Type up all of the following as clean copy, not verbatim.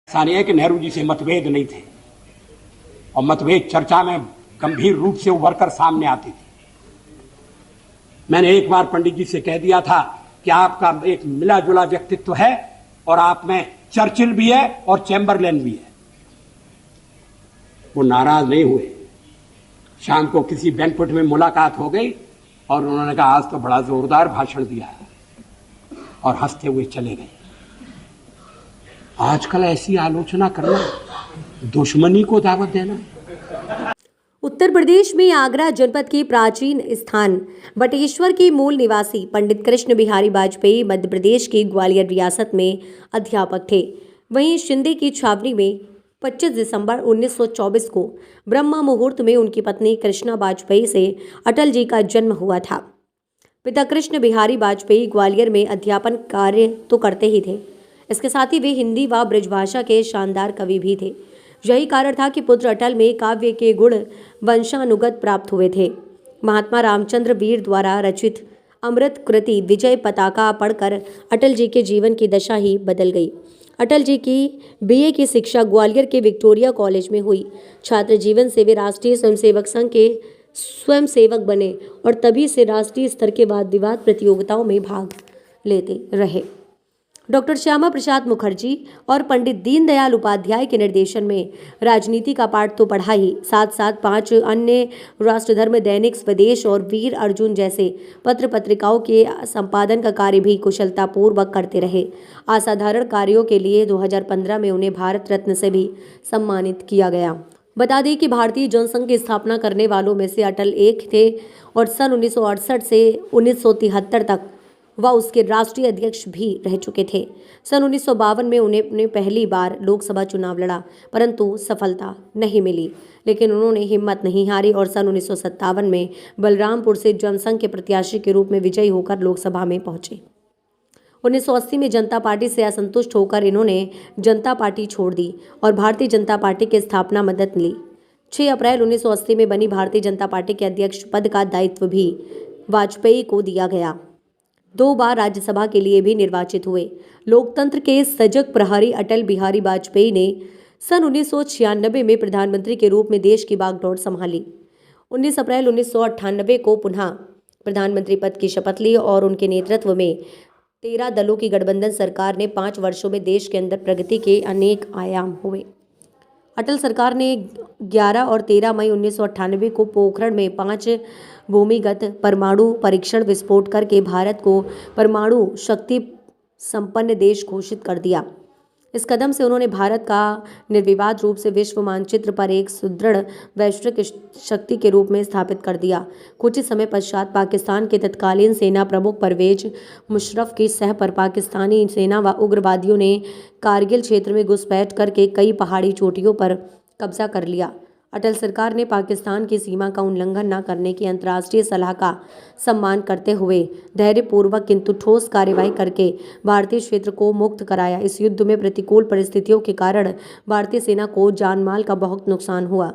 ऐसा नहीं है कि नेहरू जी से मतभेद नहीं थे, और मतभेद चर्चा में गंभीर रूप से उभर कर सामने आती थी। मैंने एक बार पंडित जी से कह दिया था कि आपका एक मिला जुला व्यक्तित्व है और आप में चर्चिल भी है और चैम्बरलेन भी है। वो नाराज नहीं हुए। शाम को किसी बैंक्वेट में मुलाकात हो गई और उन्होंने कहा आज तो बड़ा जोरदार भाषण दिया है, और हंसते हुए चले गए। आजकल ऐसी आलोचना करना दुश्मनी को दावत देना। उत्तर प्रदेश में आगरा जनपद के प्राचीन स्थान बटेश्वर के मूल निवासी पंडित कृष्ण बिहारी वाजपेयी मध्य प्रदेश की ग्वालियर रियासत में अध्यापक थे। वहीं शिंदे की छावनी में 25 दिसंबर 1924 को ब्रह्म मुहूर्त में उनकी पत्नी कृष्णा वाजपेयी से अटल जी का जन्म हुआ था। पिता कृष्ण बिहारी वाजपेयी ग्वालियर में अध्यापन कार्य तो करते ही थे, इसके साथ ही वे हिंदी व ब्रजभाषा के शानदार कवि भी थे। यही कारण था कि पुत्र अटल में काव्य के गुण वंशानुगत प्राप्त हुए थे। महात्मा रामचंद्र वीर द्वारा रचित अमृत कृति विजय पताका पढ़कर अटल जी के जीवन की दशा ही बदल गई। अटल जी की बीए की शिक्षा ग्वालियर के विक्टोरिया कॉलेज में हुई। छात्र जीवन से वे राष्ट्रीय स्वयंसेवक संघ के स्वयंसेवक बने और तभी से राष्ट्रीय स्तर के वाद विवाद प्रतियोगिताओं में भाग लेते रहे। डॉक्टर श्यामा प्रसाद मुखर्जी और पंडित दीनदयाल उपाध्याय के निर्देशन में राजनीति का पाठ तो पढ़ा ही, साथ साथ 5 अन्य राष्ट्रधर्म दैनिक स्वदेश और वीर अर्जुन जैसे पत्र पत्रिकाओं के संपादन का कार्य भी कुशलतापूर्वक करते रहे। असाधारण कार्यों के लिए 2015 में उन्हें भारत रत्न से भी सम्मानित किया गया। बता दें कि भारतीय जनसंघ की स्थापना करने वालों में से अटल एक थे और सन 1968 से 1973 तक वह उसके राष्ट्रीय अध्यक्ष भी रह चुके थे। सन 1952 में उन्हें पहली बार लोकसभा चुनाव लड़ा, परंतु सफलता नहीं मिली, लेकिन उन्होंने हिम्मत नहीं हारी और सन 1957 में बलरामपुर से जनसंघ के प्रत्याशी के रूप में विजयी होकर लोकसभा में पहुंचे। 1980 में जनता पार्टी से असंतुष्ट होकर इन्होंने जनता पार्टी छोड़ दी और भारतीय जनता पार्टी की स्थापना मदद ली। 6 अप्रैल 1980 में बनी भारतीय जनता पार्टी के अध्यक्ष पद का दायित्व भी वाजपेयी को दिया गया। 2 बार राज्यसभा के लिए भी निर्वाचित हुए। लोकतंत्र के सजग प्रहरी अटल बिहारी वाजपेयी ने सन 1996 में प्रधानमंत्री के रूप में देश की बागडोर संभाली। 19 अप्रैल 1998 को पुनः प्रधानमंत्री पद की शपथ ली और उनके नेतृत्व में 13 दलों की गठबंधन सरकार ने 5 वर्षों में देश के अंदर प्रगति के अनेक आयाम हुए। अटल सरकार ने 11 और 13 मई 1998 को पोखरण में 5 भूमिगत परमाणु परीक्षण विस्फोट करके भारत को परमाणु शक्ति संपन्न देश घोषित कर दिया। इस कदम से उन्होंने भारत का निर्विवाद रूप से विश्व मानचित्र पर एक सुदृढ़ वैश्विक शक्ति के रूप में स्थापित कर दिया। कुछ ही समय पश्चात पाकिस्तान के तत्कालीन सेना प्रमुख परवेज मुशर्रफ की सह पर पाकिस्तानी सेना व उग्रवादियों ने कारगिल क्षेत्र में घुसपैठ करके कई पहाड़ी चोटियों पर कब्जा कर लिया। अटल सरकार ने पाकिस्तान की सीमा का उल्लंघन न करने की अंतर्राष्ट्रीय सलाह का सम्मान करते हुए धैर्यपूर्वक किंतु ठोस कार्रवाई करके भारतीय क्षेत्र को मुक्त कराया। इस युद्ध में प्रतिकूल परिस्थितियों के कारण भारतीय सेना को जानमाल का बहुत नुकसान हुआ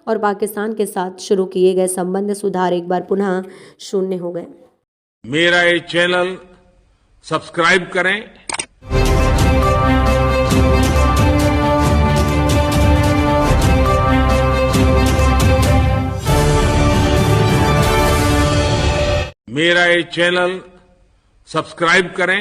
और पाकिस्तान के साथ शुरू किए गए संबंध सुधार एक बार पुनः शून्य हो गए। मेरा ये चैनल सब्सक्राइब करें, मेरा ये चैनल सब्सक्राइब करें।